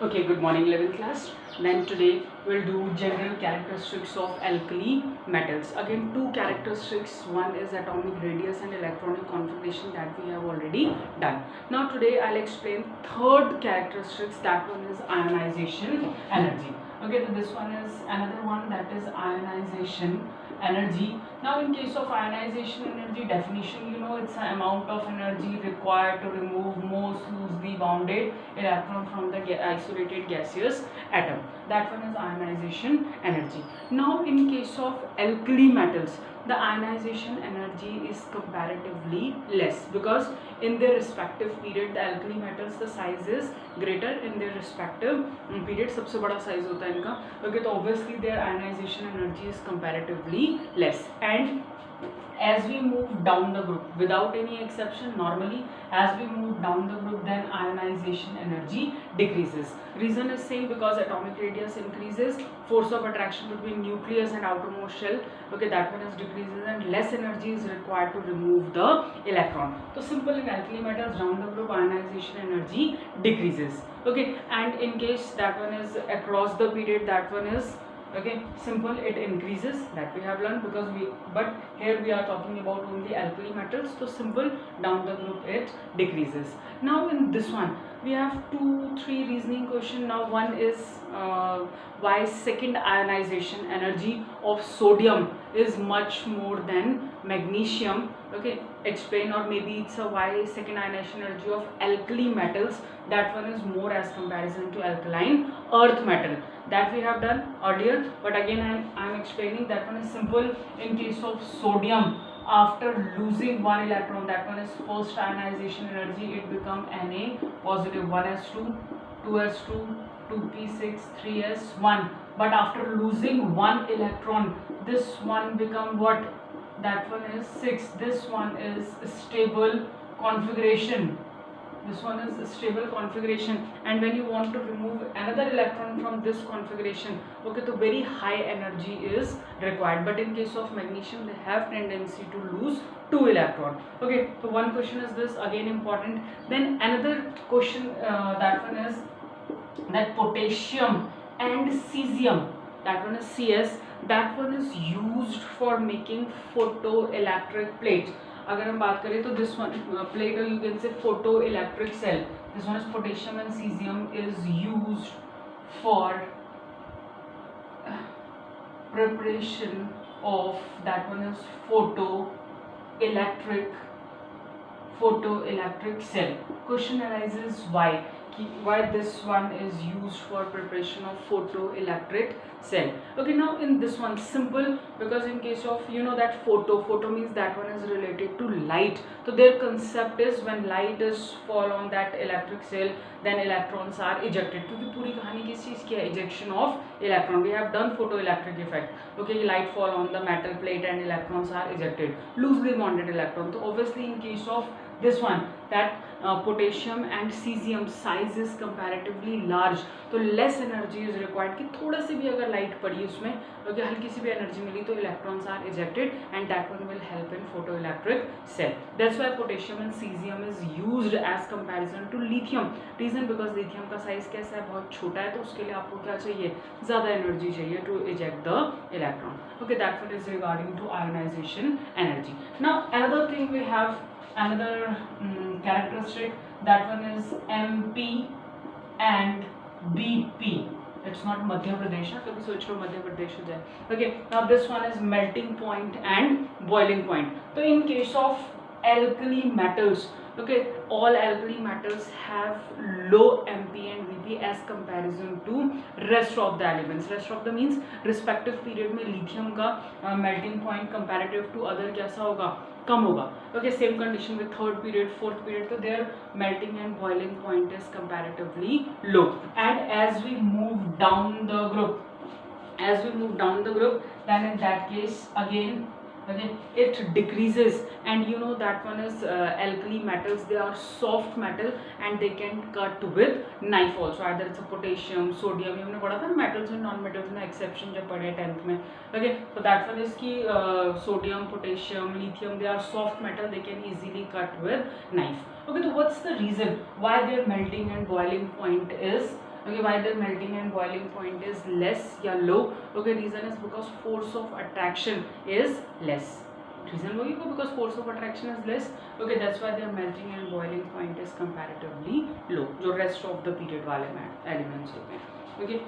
Okay, good morning 11th class. Then today we'll do general characteristics of alkali metals. Again, two characteristics. One is atomic radius and electronic configuration that we have already done. Now today I'll explain third characteristics. That one is ionization energy. Okay, so this one is another one, that is ionization energy. Now in case of ionization energy definition, it's the amount of energy required to remove most loosely bounded electron from the isolated gaseous atom. That one is ionization energy. Now in case of alkali metals, the ionization energy is comparatively less because in their respective period, the alkali metals, the size is greater in their respective period. सबसे बड़ा size होता है इनका. Okay, तो obviously their ionization energy is comparatively less. And as we move down the group, without any exception, normally as we move down the group, then ionization energy decreases. Reason is same, because atomic radius increases, force of attraction between nucleus and outermost shell, okay, that one is decreases, and less energy is required to remove the electron. So simple, in alkali metals down the group, ionization energy decreases. Okay, and in case that one is across the period, that one is okay, simple, it increases, that we have learned, because but here we are talking about only alkali metals, so simple, down the group it decreases. Now in this one we have 2-3 reasoning question. Now one is why second ionization energy of sodium is much more than magnesium. Okay, explain, or maybe it's a why second ionization energy of alkali metals, that one is more as comparison to alkaline earth metal, that we have done earlier, but again I'm explaining. That one is simple. In case of sodium, after losing one electron, that one is first ionization energy, it become Na positive, 1s2, 2s2, 2p6, 3s1, but after losing one electron, this one become what? That one is 6. This one is stable configuration. This one is stable configuration, and when you want to remove another electron from this configuration, okay, so very high energy is required. But in case of magnesium, they have tendency to lose 2 electron. Okay, so one question is this, again important. Then another question, that one is that potassium and cesium, that one is Cs, that one is used for making photoelectric plates. अगर हम बात करें तो this one plate, you can say photo electric cell, this one is potassium and caesium is used for preparation of, that one is photoelectric cell. Question arises why this one is used for preparation of photoelectric cell. Okay, now in this one simple, because in case of that photo means that one is related to light, so their concept is when light is fall on that electric cell, then electrons are ejected. क्योंकि पूरी कहानी किस चीज़ की है? ejection of electron. We have done photoelectric effect. Okay, light fall on the metal plate and electrons are ejected, loosely bonded electron. So obviously in case of this one, that potassium and cesium size is comparatively large, तो less energy is required कि थोड़ा सी भी अगर light पड़ी उसमें, okay, हल्की सी भी energy मिली तो electrons are ejected, and that one will help in photoelectric cell. That's why potassium and cesium is used as comparison to lithium. Reason, because lithium का size कैसा है? बहुत छोटा है, तो उसके लिए आपको क्या चाहिए? ज़्यादा energy चाहिए to eject the electron. Okay, that one is regarding to ionization energy. Now another thing we have, another characteristic, that one is MP and BP. It's not Madhya Pradesh, कभी सोच लो मध्य प्रदेश हो जाए. Okay, now this one is melting point and boiling point. So in case of alkali metals, okay, all alkali metals have low MP and BP as comparison to rest of the elements. Rest of the means respective period में lithium का melting point comparative to other कैसा होगा? कम होगा. Okay, same condition with third period, fourth period, so their melting and boiling point is comparatively low. And as we move down the group, then in that case again it decreases. And that one is alkali metals, they are soft metal and they can cut with knife also. Either it's a potassium, sodium, हमने पढ़ा था metals and non metals में exception जब पढ़े 10th में. Okay, so that one is कि sodium, potassium, lithium, they are soft metal, they can easily cut with knife. Okay, so what's the reason why their melting and boiling point is Okay, why the melting and boiling point is less या low? Okay, reason is because force of attraction is less. Reason वही को because force of attraction is less. Okay, that's why their melting and boiling point is comparatively low. जो rest of the period वाले elements होते हैं. Okay.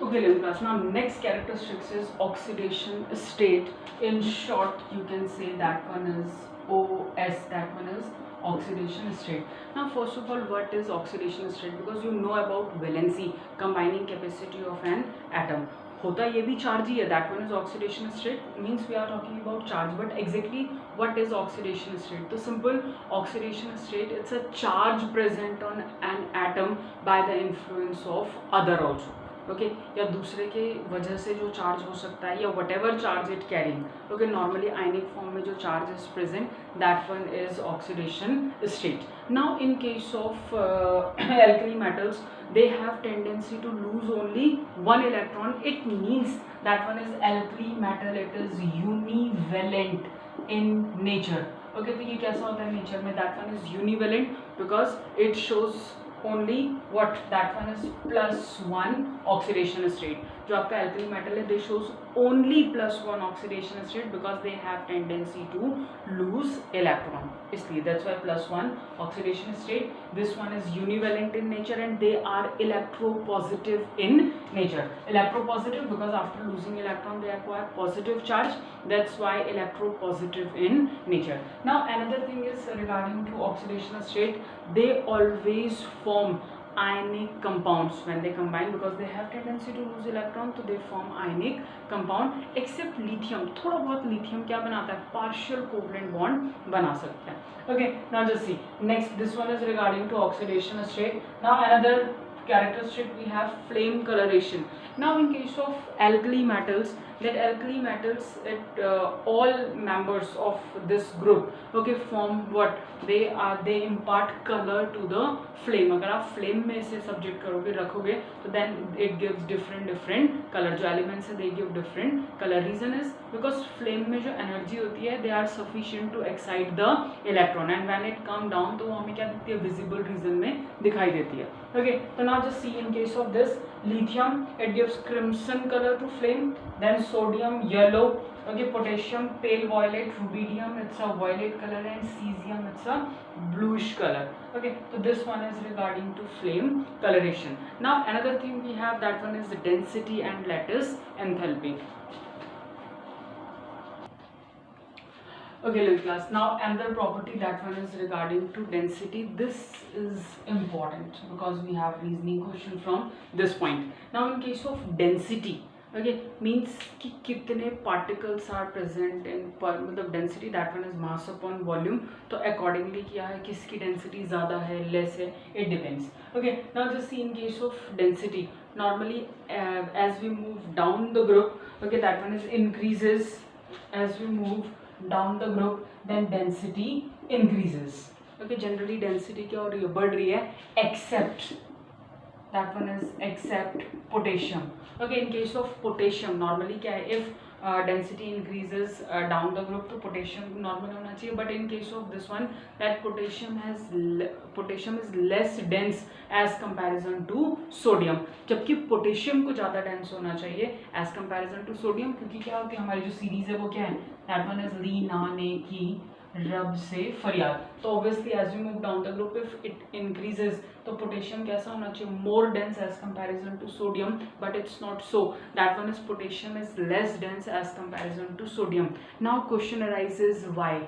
Okay, class. Now next characteristics is oxidation state. In short, you can say that one is OS. That one is oxidation state. Now first of all, what is oxidation state? Because you know about valency, combining capacity of an atom. होता ये भी charge ही है. That one is oxidation state. Means we are talking about charge. But exactly what is oxidation state? The simple oxidation state, it's a charge present on an atom by the influence of other also. Okay या दूसरे के वजह से जो charge हो सकता है या what ever charge it carrying. Okay normally ionic form में जो charge is present that one is oxidation state. Now in case of alkali metals they have tendency to lose only one electron. It means that one is alkali metal, it is univalent in nature. Okay, तो ये कैसा होता है nature में? That one is univalent because it shows only what that one is +1 oxidation state. जो आपका alkali metal है they shows only +1 oxidation state because they have tendency to lose electron. इसलिए that's why +1 oxidation state. This one is univalent in nature and they are electropositive in nature. Electropositive because after losing electron they acquire positive charge. That's why electropositive in nature. Now another thing is regarding to oxidation state, they always form ionic compounds when they combine because they have tendency to lose electron, so they form ionic compound except lithium. थोड़ा बहुत lithium क्या बनाता है? Partial covalent bond बना सकता है. Okay, now just see next. This one is regarding to oxidation state. Now another characteristic we have flame coloration. Now in case of alkali metals, that alkali metals all members of this group okay form what they impart color to the flame. अगर आप flame में इसे subject करोगे रखोगे तो then it gives different color. जो elements है they give different color. Reason is because flame में जो energy होती है they are sufficient to excite the electron and when it come down तो वो हमें क्या दिखती है? visible region में दिखाई देती है. Okay, so now just see in case of this lithium it gives crimson color to flame, then sodium yellow, okay, potassium pale violet, rubidium it's a violet color and cesium it's a bluish color. Okay, so this one is regarding to flame coloration. Now another thing we have, that one is density and lattice enthalpy. Okay, little class. Now another property, that one is regarding to density. This is important because we have reasoning question from this point. Now in case of density, okay, means कि कितने particles are present in मतलब density, that one is mass upon volume. तो accordingly क्या है, किसकी density ज़्यादा है less है, it depends. Okay, now just see in case of density. Normally as we move down the group, okay, that one is increases. As we move down the group then density increases. Okay, generally density क्या हो रही है? बढ़ रही है except that one is except potassium. Okay, in case of potassium normally क्या है? If density increases down the group तो potassium normal होना चाहिए, but in case of this one that potassium is less dense as comparison to sodium. जबकि potassium को ज़्यादा dense होना चाहिए as comparison to sodium, क्योंकि क्या होती है हमारी जो सीरीज है वो क्या है? That one is ली ना ने की रब से फरियाद. तो obviously as we move down the group if it increases तो पोटेशियम कैसा होना चाहिए? More dense as comparison to sodium, but it's not so. That one is potassium is less dense as comparison to sodium. Now question arises why.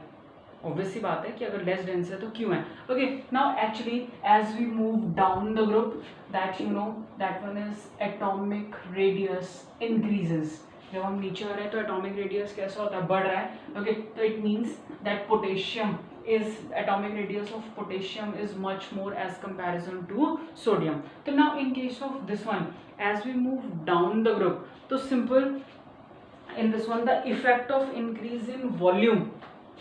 Obviously बात है कि अगर less dense है तो क्यों है. Okay, now actually as we move down the group that you know that one is atomic radius increases. जब हम नीचे आ रहे हैं तो एटॉमिक रेडियस कैसा होता है? बढ़ रहा है. ओके, तो it means that potassium is atomic radius of potassium is much more as comparison to sodium. So now in case of this one as we move down the group तो simple in this one the effect of increase in volume.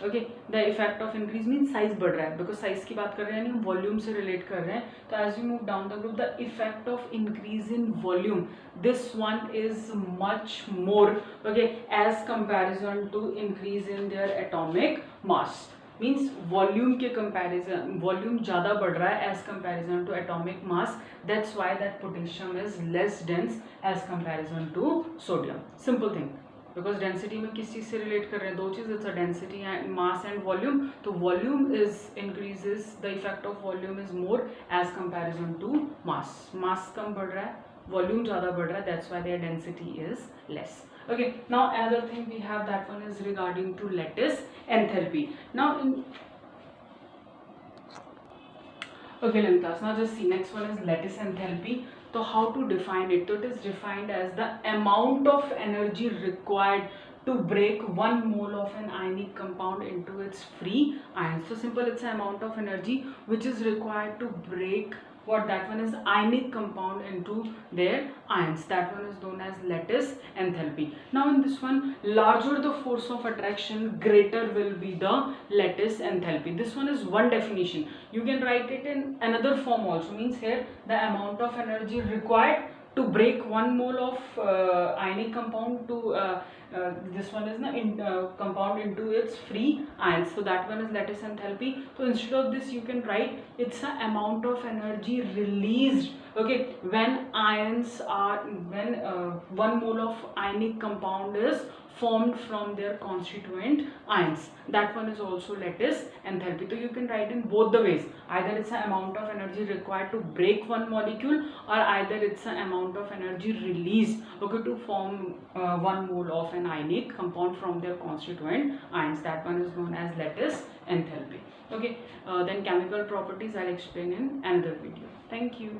Okay, the effect of increase means size बढ़ रहा है because size की बात कर रहे हैं नहीं, volume से relate कर रहे हैं. तो as we move down the group the effect of increase in volume, this one is much more okay as comparison to increase in their atomic mass. Means volume के कंपैरिजन वॉल्यूम ज़्यादा बढ़ रहा है as comparison to atomic mass, that's why that potassium is less dense as comparison to sodium. Simple thing, because density में किस चीज़ से relate कर रहे हैं, दो चीज़, it's a density and mass and volume. तो volume is increases, the effect of volume is more as comparison to mass. Mass कम बढ़ रहा है, वॉल्यूम ज़्यादा बढ़ रहा है, that's why their density is less. Okay, now another thing we have, that one is regarding to lattice enthalpy. Now in okay, in class, now just see, next one is lattice enthalpy. So how to define it? So it is defined as the amount of energy required to break 1 mole of an ionic compound into its free ions. So simple, it's the amount of energy which is required to break what, that one is ionic compound into their ions. That one is known as lattice enthalpy. Now in this one, larger the force of attraction, greater will be the lattice enthalpy. This one is one definition. You can write it in another form also, means here the amount of energy required to break 1 mole of ionic compound to this one is compound into its free ions. So that one is lattice enthalpy. So instead of this, you can write it's the amount of energy released, okay, when ions are, when 1 mole of ionic compound is formed from their constituent ions. That one is also lattice enthalpy. So you can write in both the ways, either it's the amount of energy required to break one molecule, or either it's the amount of energy released, okay, to form 1 mole of an ionic compound from their constituent ions. That one is known as lattice enthalpy. Okay, then chemical properties I'll explain in another video. Thank you.